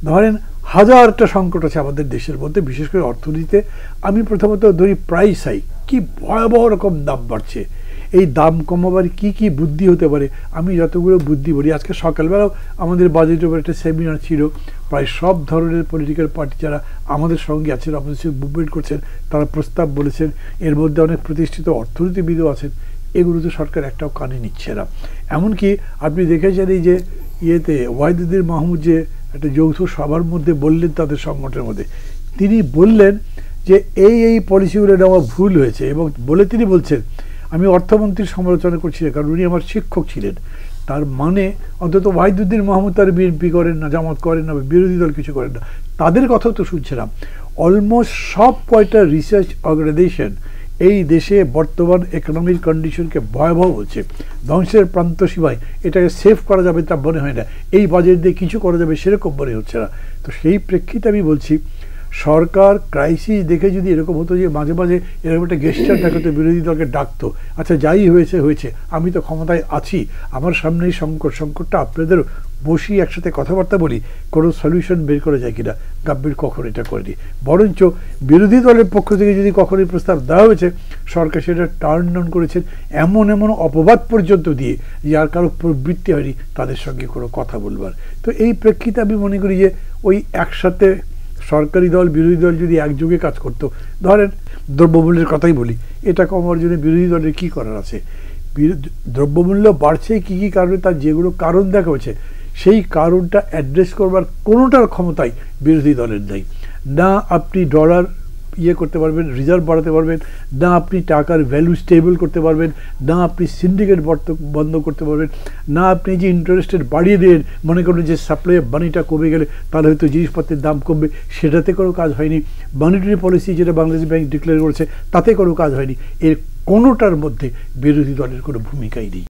ধরেন হাজারটা সংকট আছে আমাদের দেশের মধ্যে, বিশেষ করে অর্থনীতিতে। আমি প্রথমত ধরি প্রাইস হাইক, কি ভয়াবহ রকম দাম বাড়ছে। এই দাম কমাবার কি কি বুদ্ধি হতে পারে, আমি যতগুলো বুদ্ধি বলি। আজকে সকালবেলাও আমাদের বাজেটের উপর একটা সেমিনার ছিল, প্রায় সব ধরনের পলিটিক্যাল পার্টি যারা আমাদের সঙ্গে আছেন, অপোজিশন মুভমেন্ট করছেন, তারা প্রস্তাব বলেছেন। এর মধ্যে অনেক প্রতিষ্ঠিত অর্থনীতিবিদও আছেন। এগুলো তো সরকার একটাও কানে নিচ্ছে না। এমনকি আপনি দেখেছেন এই যে ইয়েতে ওয়াহিদুদ্দিন মাহমুদ যে একটা যৌথ সভার মধ্যে বললেন তাদের সংগঠনের মধ্যে, তিনি বললেন যে এই পলিসিগুলো নেওয়া ভুল হয়েছে। এবং বলে তিনি বলছেন, আমি অর্থমন্ত্রীর সমালোচনা করছি না, কারণ উনি আমার শিক্ষক ছিলেন। তার মানে অন্তত ওয়াহিদুদ্দিন মাহমুদ তার বিএনপি করেন না, জামাত করেন না, বিরোধী দল কিছু করেন না, তাদের কথাও তো শুনছিলাম। অলমোস্ট সব কয়টা রিসার্চ অর্গানাইজেশন এই দেশে বর্তমান ইকোনমিক কন্ডিশনকে ভয়াবহ বলছে, ধ্বংসের প্রান্তসীমায়, এটাকে সেভ করা যাবে তা মনে হয় না, এই বাজেট দিয়ে কিছু করা যাবে সেরকম মনে হচ্ছে না। তো সেই প্রেক্ষিতে আমি বলছি, সরকার ক্রাইসিস দেখে যদি এরকম হতো যে মাঝে মাঝে এরকম একটা গেস্টার ডাকতো, বিরোধী দলকে ডাকতো, আচ্ছা যাই হয়েছে হয়েছে, আমি তো ক্ষমতায় আছি, আমার সামনে এই সংকটটা আপনাদের বসি একসাথে কথাবার্তা বলি, কোনো সলিউশন বের করা যায় কিনা। গভর্নমেন্ট কখনো এটা করেনি। বরঞ্চ বিরোধী দলের পক্ষ থেকে যদি কখনোই প্রস্তাব দেওয়া হয়েছে, সরকার সেটা টার্ন ডাউন করেছেন, এমন অপবাদ পর্যন্ত দিয়ে, যার কারো প্রবৃত্তি হয়নি তাদের সঙ্গে কোনো কথা বলবার। তো এই প্রেক্ষিতে আমি মনে করি যে ওই একসাথে সরকারি দল বিরোধী দল যদি একযোগে কাজ করতো, ধরেন দ্রব্যমূল্যের কথাই বলি, এটা কমার জন্য বিরোধী দলের কী করার আছে? দ্রব্যমূল্য বাড়ছে কী কী কারণে, তার যেগুলো কারণ দেখা হয়েছে, সেই কারণটা অ্যাড্রেস করবার কোনোটার ক্ষমতাই বিরোধী দলের নেই। না আপনি ডলার করতে পারবেন, রিজার্ভ বাড়াতে পারবেন, না আপনি টাকার ভ্যালু স্টেবল করতে পারবেন, না আপনি সিন্ডিকেট বন্ধ করতে পারবেন, না আপনি যে ইন্টারেস্ট রেট বাড়িয়ে দেন, মনে করেন যে সাপ্লাই অফ মানিটা কমে গেলে তাহলে হয়তো জিনিসপত্রের দাম কমবে, সেটাতে কোনো কাজ হয়নি। মনিটারি পলিসি যেটা বাংলাদেশ ব্যাংক ডিক্লেয়ার করেছে, তাতে কোনো কাজ হয়নি। এর কোনোটার মধ্যে বিরোধী দলের কোনো ভূমিকাই নেই।